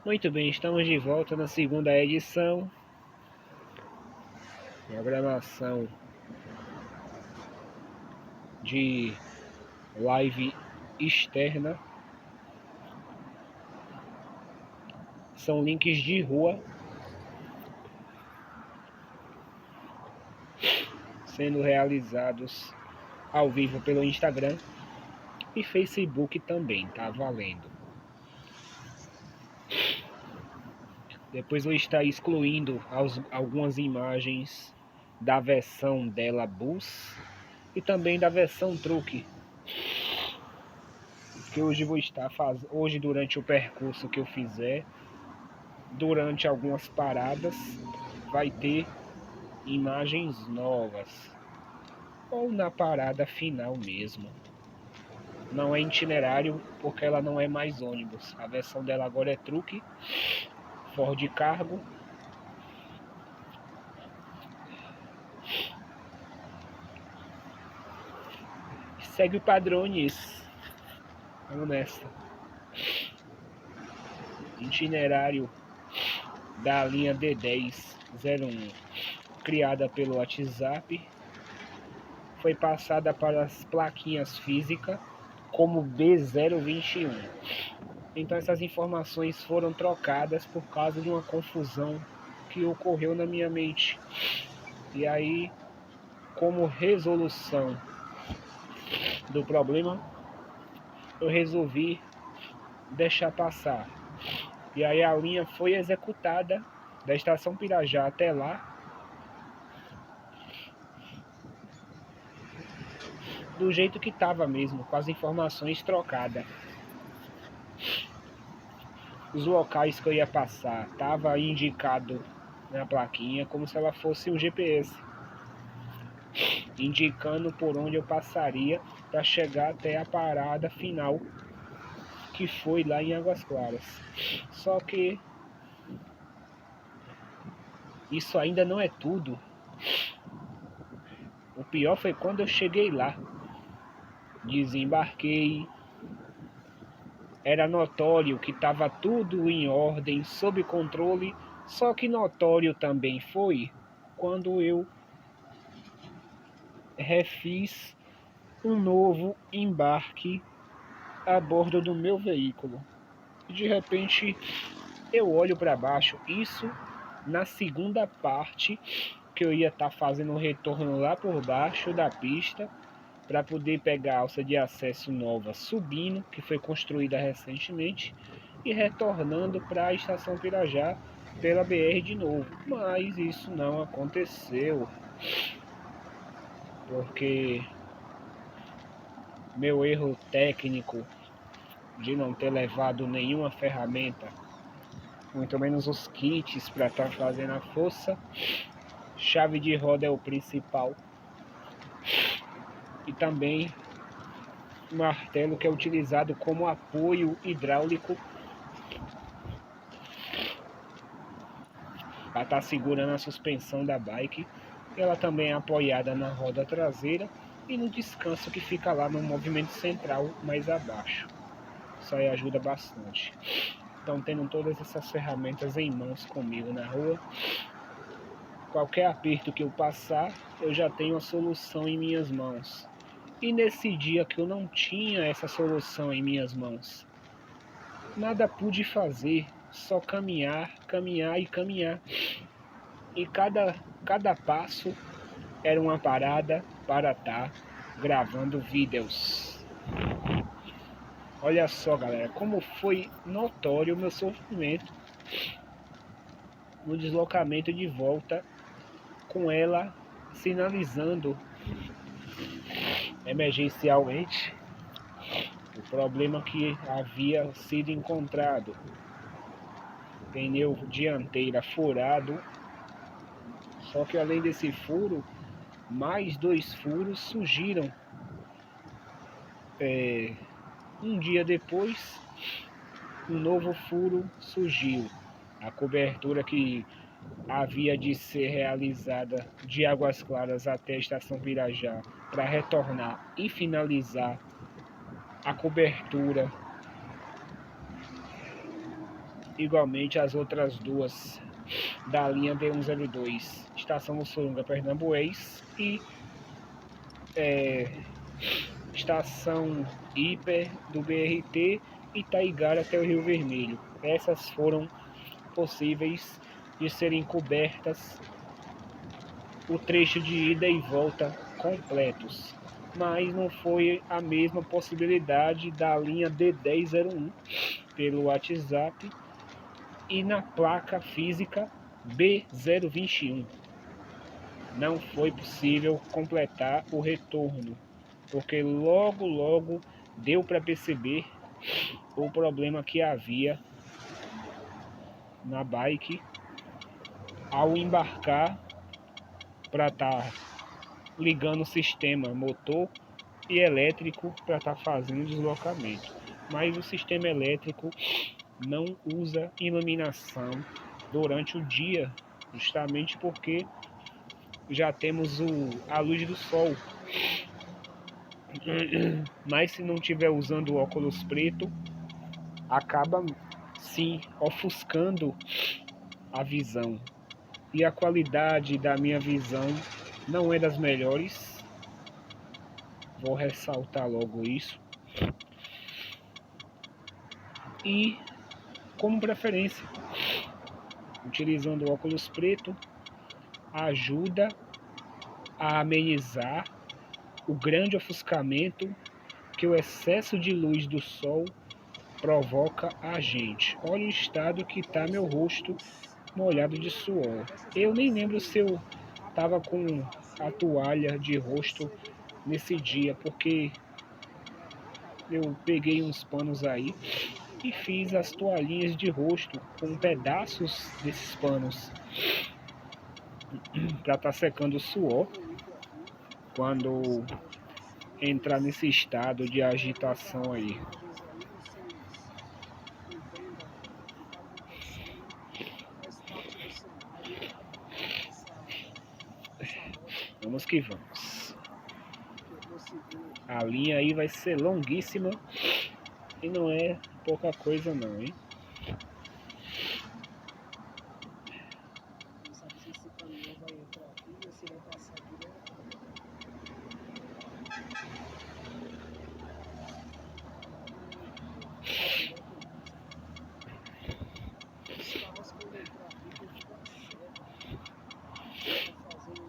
Muito bem, estamos de volta na segunda edição. Programação de live externa. São links de rua sendo realizados ao vivo pelo Instagram e Facebook também, tá valendo. Depois vou estar excluindo algumas imagens da versão dela Bus e também da versão truque, que hoje vou estar fazendo, hoje durante o percurso que eu fizer, durante algumas paradas, vai ter imagens novas, ou na parada final mesmo. Não é itinerário porque ela não é mais ônibus. A versão dela agora é truque, Ford Cargo. Segue padrões. Vamos nessa. Itinerário da linha D1001, criada pelo WhatsApp, foi passada para as plaquinhas físicas como B021. Então essas informações foram trocadas por causa de uma confusão que ocorreu na minha mente. E aí, como resolução do problema, eu resolvi deixar passar. E aí a linha foi executada da estação Pirajá até lá, do jeito que estava mesmo, com as informações trocadas. Os locais que eu ia passar estava indicado na plaquinha como se ela fosse um GPS, indicando por onde eu passaria para chegar até a parada final, que foi lá em Águas Claras. Só que isso ainda não é tudo. O pior foi quando eu cheguei lá. Desembarquei. Era notório que estava tudo em ordem, sob controle, só que notório também foi quando eu refiz um novo embarque a bordo do meu veículo. De repente eu olho para baixo, isso na segunda parte que eu ia estar fazendo um retorno lá por baixo da pista para poder pegar a alça de acesso nova subindo, que foi construída recentemente, e retornando para a estação Pirajá pela BR de novo. Mas isso não aconteceu, porque meu erro técnico de não ter levado nenhuma ferramenta, muito menos os kits para estar fazendo a força. Chave de roda é o principal. E também martelo, que é utilizado como apoio hidráulico para estar segurando a suspensão da bike. Ela também é apoiada na roda traseira e no descanso que fica lá no movimento central mais abaixo. Isso aí ajuda bastante. Então, tendo todas essas ferramentas em mãos comigo na rua, qualquer aperto que eu passar, eu já tenho a solução em minhas mãos. E nesse dia que eu não tinha essa solução em minhas mãos, nada pude fazer, só caminhar, caminhar e caminhar. E cada passo era uma parada para estar gravando vídeos. Olha só, galera, como foi notório o meu sofrimento no deslocamento de volta, com ela sinalizando emergencialmente o problema que havia sido encontrado. Pneu dianteira furado, só que além desse furo, mais 2 furos surgiram. Um dia depois, um novo furo surgiu. A cobertura que havia de ser realizada de Águas Claras até a estação Pirajá para retornar e finalizar a cobertura igualmente as outras duas da linha D102, Estação Mussurunga Pernambués e Estação Hiper do BRT Itaigara até o Rio Vermelho. Essas foram possíveis de serem cobertas o trecho de ida e volta completos, mas não foi a mesma possibilidade da linha D1001 pelo WhatsApp e na placa física B021. Não foi possível completar o retorno, porque logo deu para perceber o problema que havia na bike ao embarcar para estar ligando o sistema motor e elétrico para estar fazendo o deslocamento. Mas o sistema elétrico não usa iluminação durante o dia, justamente porque já temos a luz do sol. Mas se não estiver usando o óculos preto, acaba sim ofuscando a visão. E a qualidade da minha visão não é das melhores. Vou ressaltar logo isso. E como preferência, utilizando o óculos preto, ajuda a amenizar o grande ofuscamento que o excesso de luz do sol provoca a gente. Olha o estado que está meu rosto molhado de suor. Eu nem lembro se eu estava com a toalha de rosto nesse dia, porque eu peguei uns panos aí e fiz as toalhinhas de rosto com pedaços desses panos para estar secando o suor quando entrar nesse estado de agitação aí. Vamos que vamos. A linha aí vai ser longuíssima e não é pouca coisa não, hein?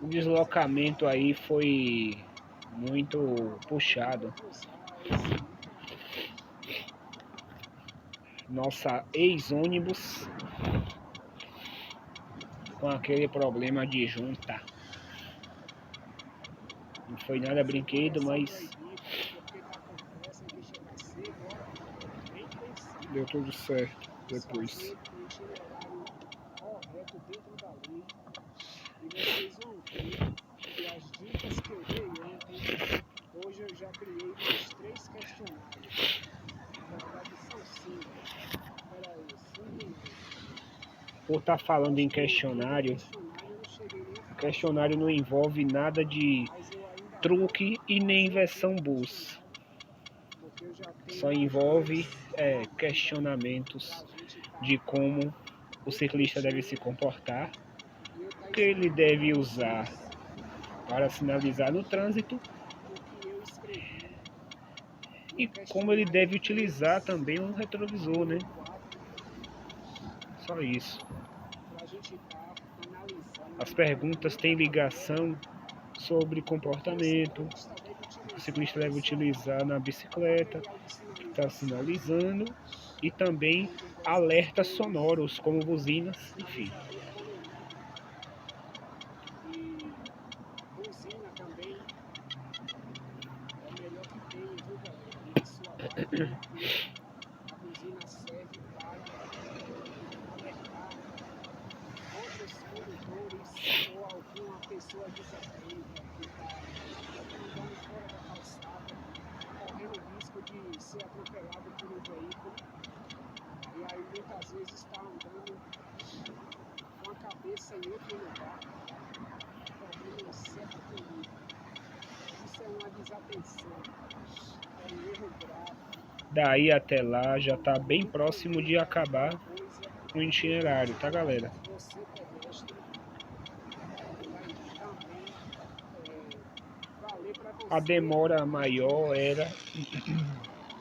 O deslocamento aí foi muito puxado. Nossa ex-ônibus com aquele problema de junta. Não foi nada brinquedo, mas deu tudo certo depois. E vocês vão ver que as dicas que eu dei ontem, hoje eu já criei mais 3 questionários. Na verdade são 5. Peraí, 5 por estar falando em questionário, o questionário não envolve nada de truque e nem versão bus. Só envolve questionamentos de como o ciclista deve se comportar, o que ele deve usar para sinalizar no trânsito e como ele deve utilizar também um retrovisor, né? Só isso. As perguntas têm ligação sobre comportamento, o ciclista deve utilizar na bicicleta, que está sinalizando, e também alertas sonoros, como buzinas, enfim. Buzina também é o melhor que tem, viu, galera? Na sua bike, a buzina serve para alertar outros condutores ou alguma pessoa desatenta que está andando fora da calçada, correndo risco de ser atropelado por um veículo e aí muitas vezes está andando com a cabeça em outro lugar, correndo um certo perigo. Isso é uma desatenção, é um erro grave. Daí até lá já está bem próximo de acabar no itinerário, tá, galera? Você pedestre vai também valer para você. A demora maior era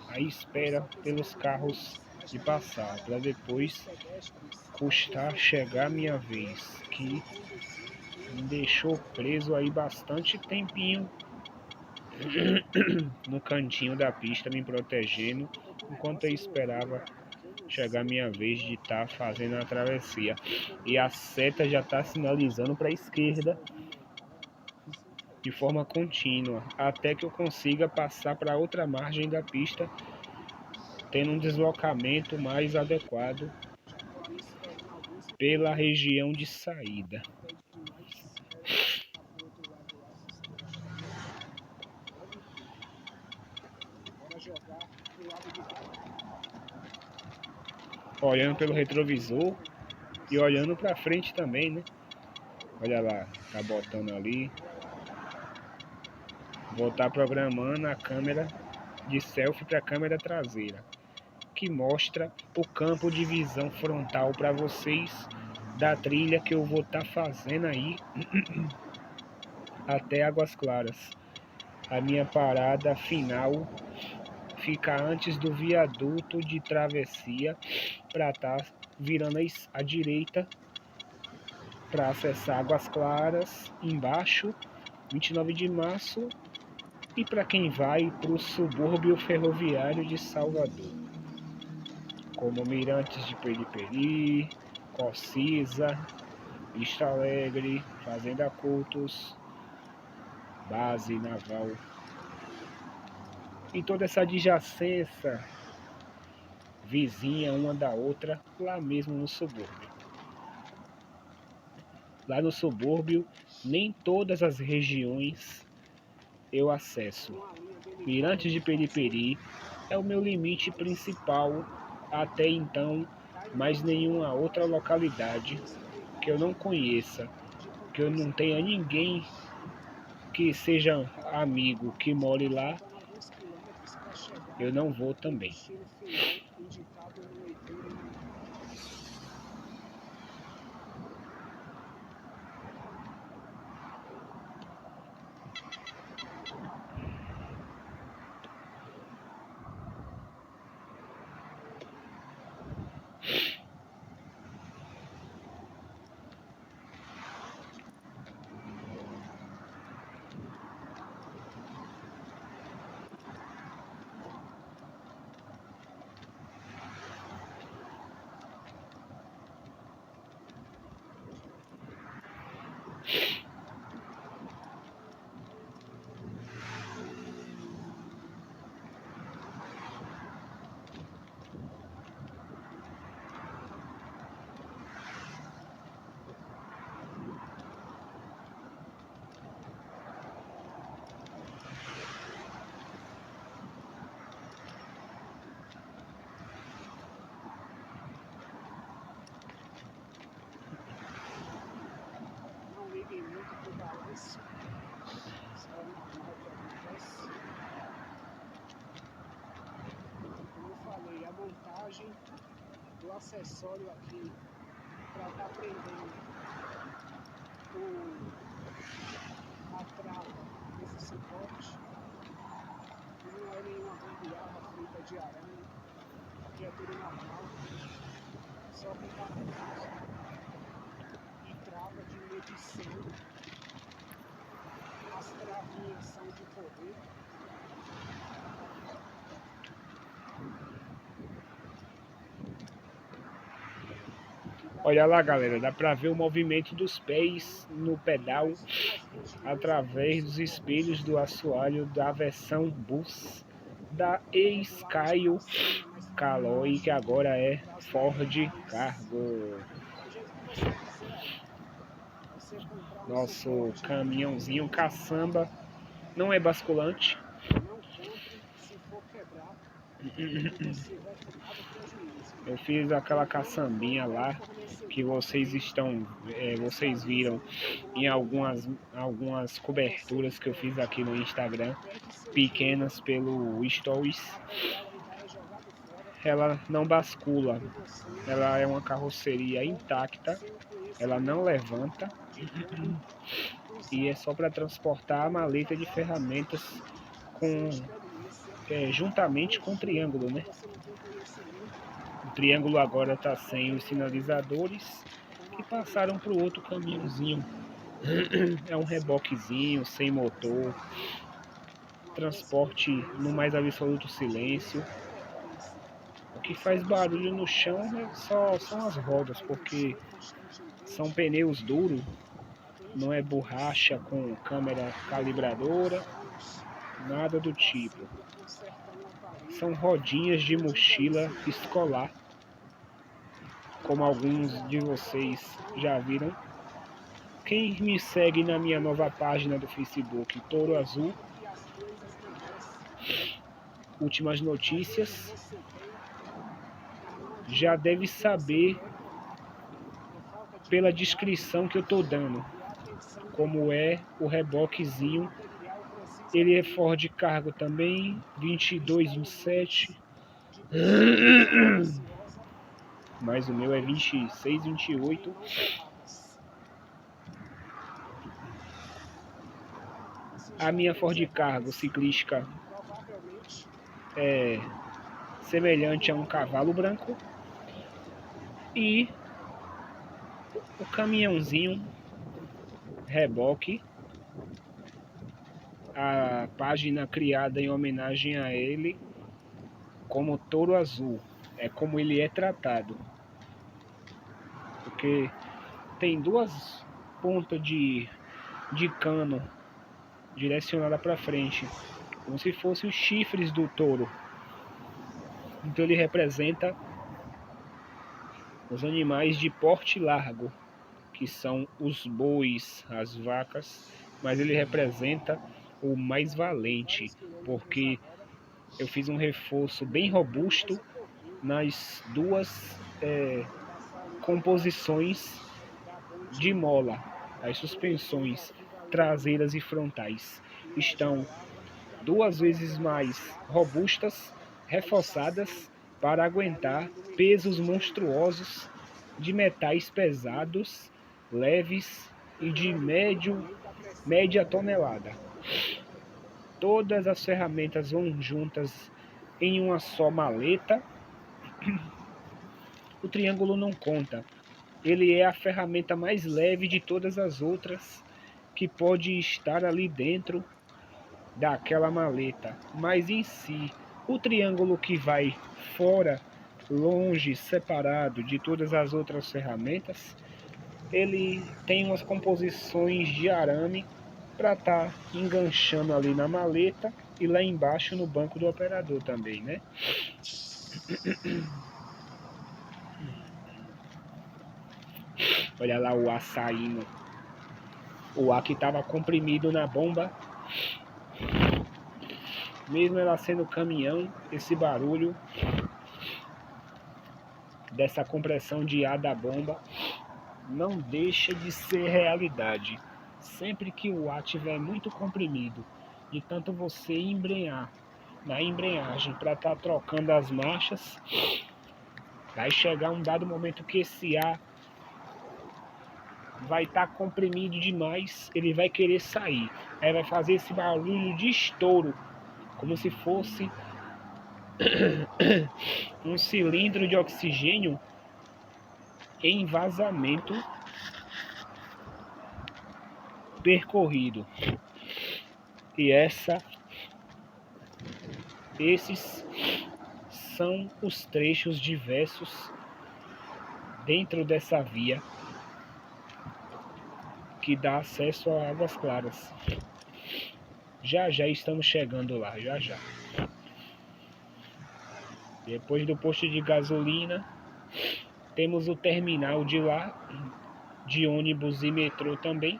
a espera pelos carros de passar, para depois custar chegar a minha vez, que me deixou preso aí bastante tempinho no cantinho da pista, me protegendo, enquanto eu esperava chegar a minha vez de estar fazendo a travessia. E a seta já está sinalizando para a esquerda de forma contínua, até que eu consiga passar para outra margem da pista, tendo um deslocamento mais adequado pela região de saída. Olhando pelo retrovisor e olhando para frente também, né? Olha lá, tá botando ali. Vou estar programando a câmera de selfie para a câmera traseira, que mostra o campo de visão frontal para vocês da trilha que eu vou estar fazendo aí até Águas Claras. A minha parada final fica antes do viaduto de travessia para estar virando à direita para acessar Águas Claras, embaixo, 29 de março, e para quem vai para o subúrbio ferroviário de Salvador, como Mirantes de Periperi, Cocisa, Vista Alegre, Fazenda Cultos, Base Naval e toda essa adjacência vizinha uma da outra lá mesmo no subúrbio. Lá no subúrbio, nem todas as regiões eu acesso. Mirantes de Periperi é o meu limite principal até então, mas nenhuma outra localidade que eu não conheça, que eu não tenha ninguém que seja amigo que more lá, eu não vou também. Do acessório aqui para estar prendendo a trava desse suporte. Não é nenhuma gambiarra feita de arame, aqui é tudo normal, só com parafuso e trava de medição. As travinhas são de correr. Olha lá, galera, dá para ver o movimento dos pés no pedal através dos espelhos do assoalho da versão Bus da ex-Caio Caloi, que agora é Ford Cargo. Nosso caminhãozinho caçamba não é basculante. Não compre se for quebrar, você vai tomar prejuízo. Eu fiz aquela caçambinha lá que vocês viram em algumas coberturas que eu fiz aqui no Instagram, pequenas pelo Stories. ela não bascula, ela é uma carroceria intacta, ela não levanta e é só para transportar a maleta de ferramentas com juntamente com o triângulo, né? O triângulo agora está sem os sinalizadores que passaram para o outro caminhãozinho. É um reboquezinho sem motor, transporte no mais absoluto silêncio. O que faz barulho no chão são as rodas, porque são pneus duros, não é borracha com câmera calibradora, nada do tipo. São rodinhas de mochila escolar, como alguns de vocês já viram. Quem me segue na minha nova página do Facebook, Touro Azul, Últimas Notícias, já deve saber pela descrição que eu estou dando como é o reboquezinho. Ele é Ford Cargo também, 22, 27. Mas o meu é 26, 28. A minha Ford Cargo ciclística é semelhante a um cavalo branco. E o caminhãozinho reboque, a página criada em homenagem a ele como Touro Azul, é como ele é tratado, porque tem duas pontas de cano direcionada para frente, como se fossem os chifres do touro. Então ele representa os animais de porte largo, que são os bois, as vacas, mas ele representa o mais valente, porque eu fiz um reforço bem robusto nas duas composições de mola. As suspensões traseiras e frontais estão duas vezes mais robustas, reforçadas para aguentar pesos monstruosos de metais pesados, leves e de média tonelada. Todas as ferramentas vão juntas em uma só maleta. O triângulo não conta. Ele é a ferramenta mais leve de todas as outras que pode estar ali dentro daquela maleta. Mas em si, o triângulo que vai fora, longe, separado de todas as outras ferramentas, ele tem umas composições de arame para estar enganchando ali na maleta e lá embaixo no banco do operador também, né? Olha lá o ar saindo. O ar que estava comprimido na bomba. Mesmo ela sendo caminhão, esse barulho dessa compressão de ar da bomba não deixa de ser realidade. Sempre que o ar estiver muito comprimido, de tanto você embrenhar na embreagem para estar trocando as marchas, vai chegar um dado momento que esse ar vai estar comprimido demais, ele vai querer sair. Aí vai fazer esse barulho de estouro, como se fosse um cilindro de oxigênio em vazamento percorrido. E esses são os trechos diversos dentro dessa via que dá acesso a Águas Claras. Já já estamos chegando lá, já já. Depois do posto de gasolina, temos o terminal de lá, de ônibus e metrô também.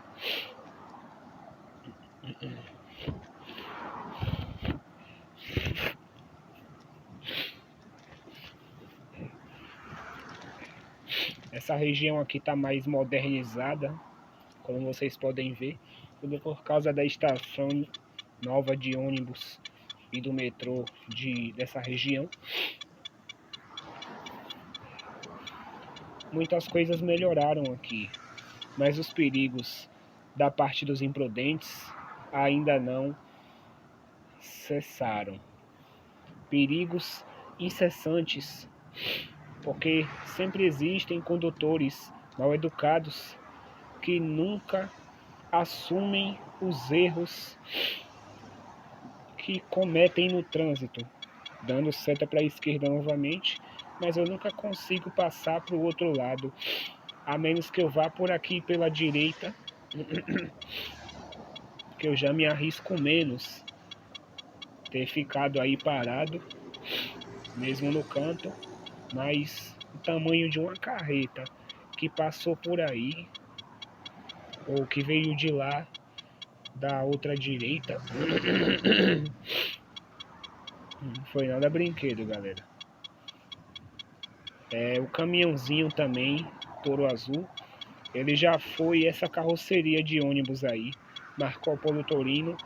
Essa região aqui está mais modernizada, como vocês podem ver, tudo por causa da estação nova de ônibus e do metrô dessa região. muitas coisas melhoraram aqui, mas os perigos da parte dos imprudentes ainda não cessaram. Perigos incessantes, porque sempre existem condutores mal educados que nunca assumem os erros que cometem no trânsito, dando seta para a esquerda novamente, mas eu nunca consigo passar para o outro lado, a menos que eu vá por aqui pela direita, que eu já me arrisco menos ter ficado aí parado, mesmo no canto, mas o tamanho de uma carreta que passou por aí, ou que veio de lá, da outra direita, não foi nada brinquedo, galera. O caminhãozinho também, Toro Azul, ele já foi essa carroceria de ônibus aí, Marco Polo Torino,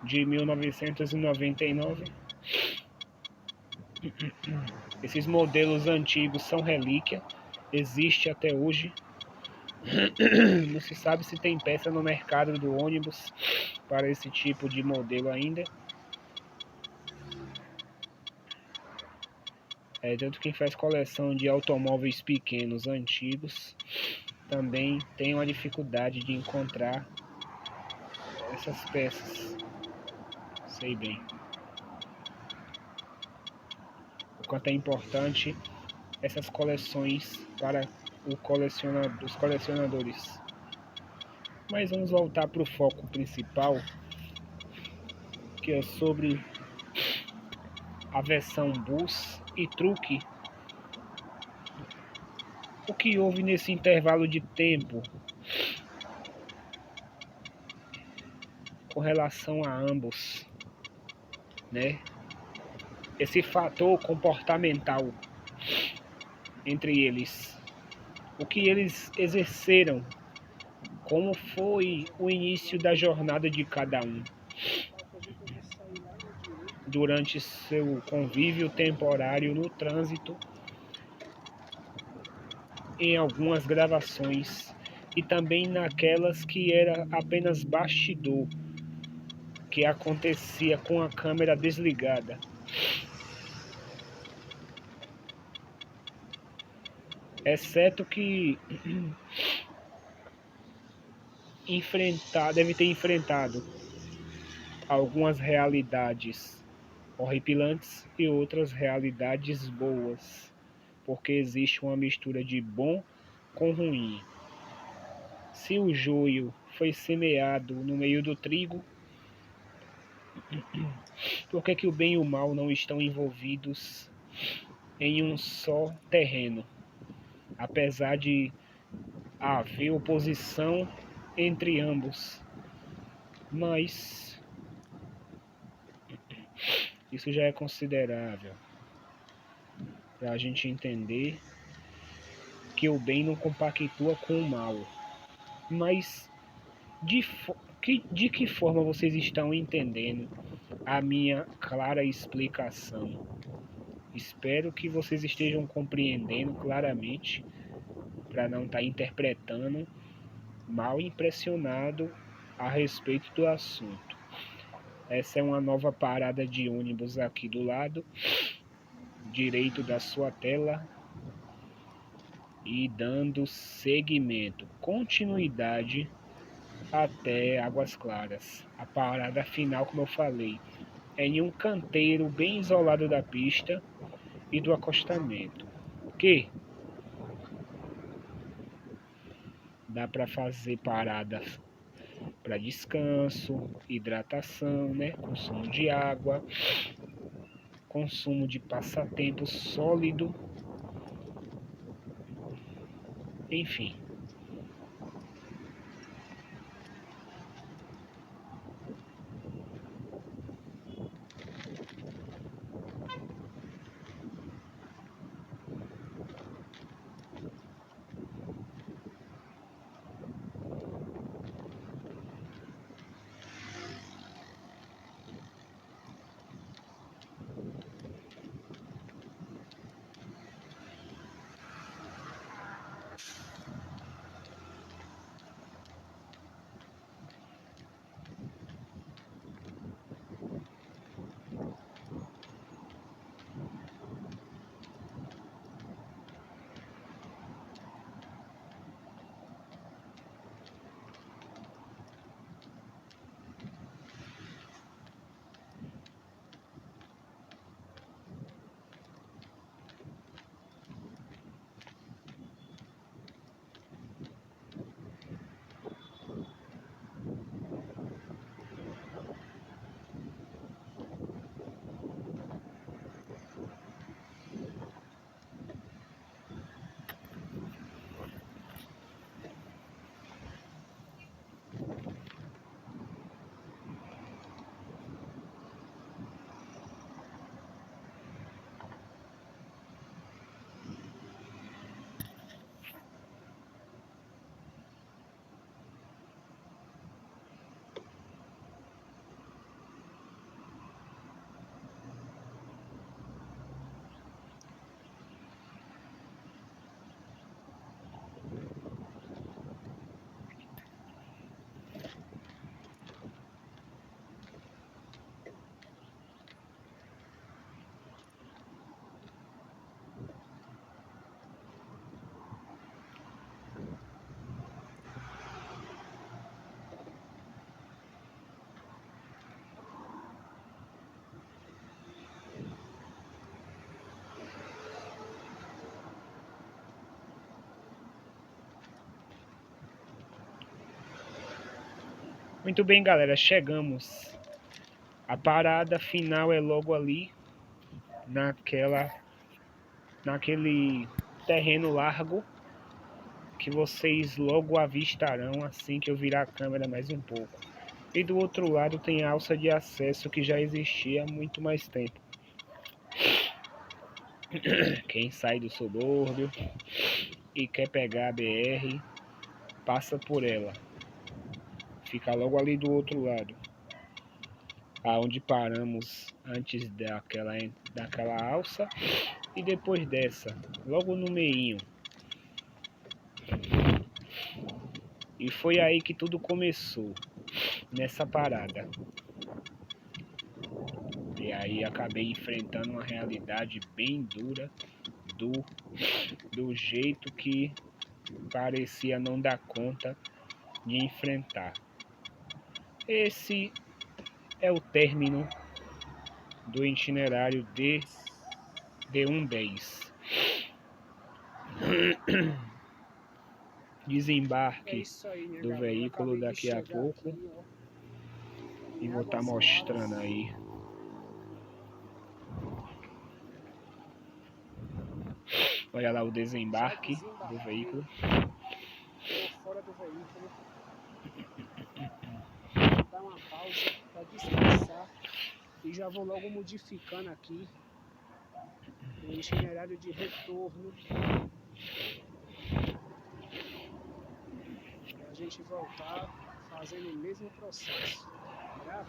de 1999. Esses modelos antigos são relíquia, existe até hoje. Não se sabe se tem peça no mercado do ônibus para esse tipo de modelo ainda. Tanto quem faz coleção de automóveis pequenos antigos também tem uma dificuldade de encontrar essas peças. Sei bem o quanto é importante essas coleções para os colecionadores. Mas vamos voltar para o foco principal, que é sobre a versão bus e truque. O que houve nesse intervalo de tempo com relação a ambos, né? Esse fator comportamental entre eles, o que eles exerceram, como foi o início da jornada de cada um durante seu convívio temporário no trânsito, em algumas gravações e também naquelas que era apenas bastidor, que acontecia com a câmera desligada. Exceto que deve ter enfrentado algumas realidades horripilantes e outras realidades boas, porque existe uma mistura de bom com ruim. Se o joio foi semeado no meio do trigo, por que o bem e o mal não estão envolvidos em um só terreno? Apesar de haver oposição entre ambos, mas isso já é considerável para a gente entender que o bem não compactua com o mal. Mas de que forma vocês estão entendendo a minha clara explicação? Espero que vocês estejam compreendendo claramente, para não estar interpretando mal impressionado a respeito do assunto. Essa é uma nova parada de ônibus aqui do lado direito da sua tela e dando seguimento, continuidade até Águas Claras. A parada final, como eu falei, é em um canteiro bem isolado da pista e do acostamento, que dá para fazer paradas para descanso, hidratação, né? Consumo de água, consumo de passatempo sólido, enfim. Muito bem, galera, chegamos. A parada final é logo ali, naquele terreno largo que vocês logo avistarão assim que eu virar a câmera mais um pouco. E do outro lado tem a alça de acesso que já existia há muito mais tempo. Quem sai do subúrbio e quer pegar a BR, passa por ela. Fica logo ali do outro lado, aonde paramos antes daquela alça e depois dessa, logo no meinho. E foi aí que tudo começou, nessa parada. E aí acabei enfrentando uma realidade bem dura, do jeito que parecia não dar conta de enfrentar. Esse é o término do itinerário de D110. É Desembarque isso aí, minha do galera. Eu veículo acabei de daqui a chegar pouco aqui, ó, e em vou estar Águas Claras. mostrando aí. Olha lá o Já desembarque do desembarquei, veículo. tô fora do veículo. Vou dar uma pausa para descansar e já vou logo modificando aqui o itinerário de retorno para a gente voltar fazendo o mesmo processo. Tá?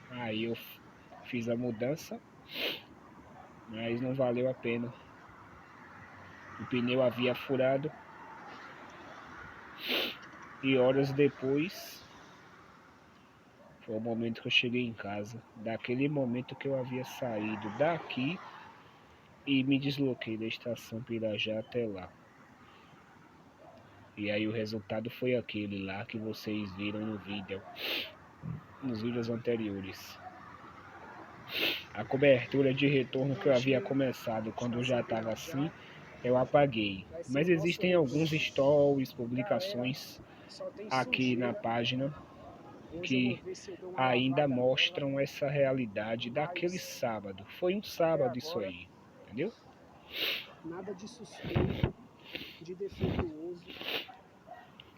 Aí eu fiz a mudança, mas não valeu a pena. O pneu havia furado e horas depois foi o momento que eu cheguei em casa. Daquele momento que eu havia saído daqui e me desloquei da estação Pirajá até lá. E aí o resultado foi aquele lá que vocês viram no vídeo, nos vídeos anteriores. A cobertura de retorno que eu havia começado quando já estava assim, eu apaguei. Vai ser Mas o nosso existem alguns retorno. stories, Galera, publicações só tem aqui na sujeira. página Hoje eu vou que ver se eu dou uma ainda lavada nela, mostram essa realidade daquele mas sábado. Foi um até sábado isso agora aí, entendeu? nada de suspeito, de defeituoso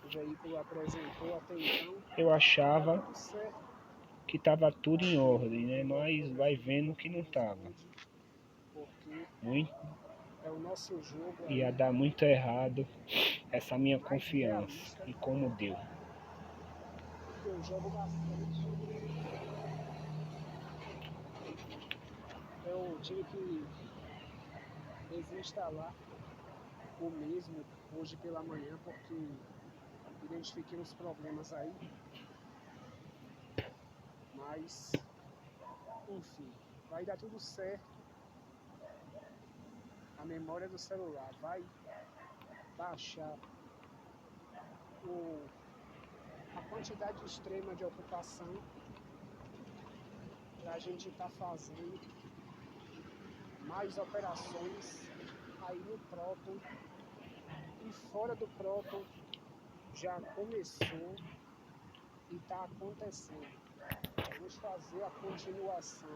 o veículo apresentou até então. Eu Tá achava tudo certo. que estava tudo em Aqui ordem, né? eu vou Mas vai corrigir um vendo que não pouquinho estava. os vídeos, porque Muito, é o nosso jogo ia aí, dar muito errado essa minha mais confiança. realista, E como deu. porque eu jogo bastante. Eu tive que desinstalar o mesmo hoje pela manhã, porque identifiquei uns problemas aí, mas enfim, vai dar tudo certo. A memória do celular vai baixar a quantidade extrema de ocupação para a gente estar fazendo mais operações aí no Proton, e fora do Proton já começou e está acontecendo. Vamos fazer a continuação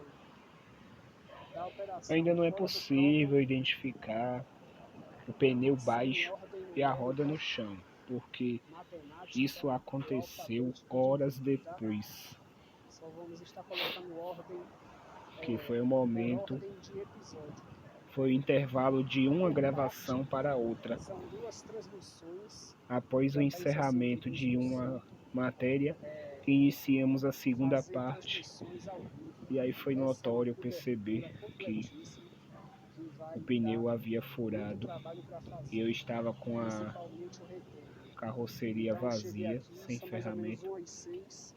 da operação Ainda não é fora do Proton, possível identificar o pneu sem baixo ordem e a roda numérica, no chão, porque matemática isso ou aconteceu alfabética horas direito, tá? depois, Só vamos estar colocando ordem que foi o por momento, ordem de episódio. foi o intervalo de uma Por parte, gravação para outra, são duas transmissões após de o atualização de encerramento de uma resolução, matéria, iniciamos a segunda fazer parte, transmissões ao vivo. e aí foi Essa é uma notório perceber cobertura que completíssima que vai o dar pneu havia muito furado trabalho para e fazer, eu estava com a principalmente o retorno. carroceria Então cheguei vazia, aqui, sem são mais ou menos ferramenta, 1h06,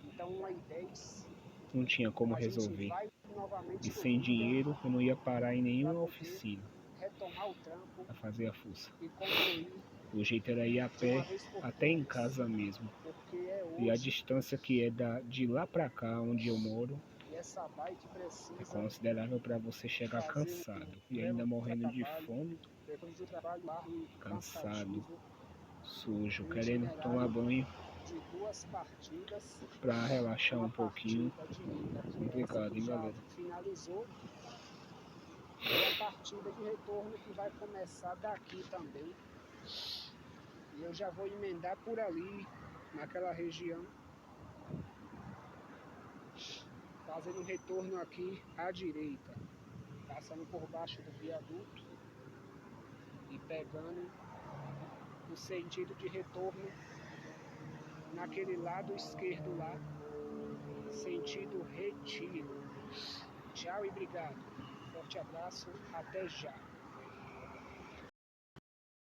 então 1h10 não tinha como a gente resolver. vai E novamente pro sem Videl dinheiro eu não ia parar em para nenhuma poder oficina retomar o trampo a fazer a fuça. e concluir O jeito era ir a de uma pé vez por até em todas, casa mesmo. porque é E a distância que é de lá pra cá, onde eu moro, E essa bike é precisa considerável para você chegar fazer cansado. E belo ainda morrendo de trabalho, fome, depois de um trabalho árduo e cansado, cansativo, sujo, no querendo tomar itinerário banho de 2 partidas, pra relaxar uma um pouquinho. partida de ida, que é essa Complicado, que hein, já galera? finalizou, e a partida de retorno que vai começar daqui também. E eu já vou emendar por ali, naquela região, fazendo um retorno aqui à direita, passando por baixo do viaduto e pegando o sentido de retorno naquele lado esquerdo lá, sentido Retiro. Tchau e obrigado. Forte abraço, até já.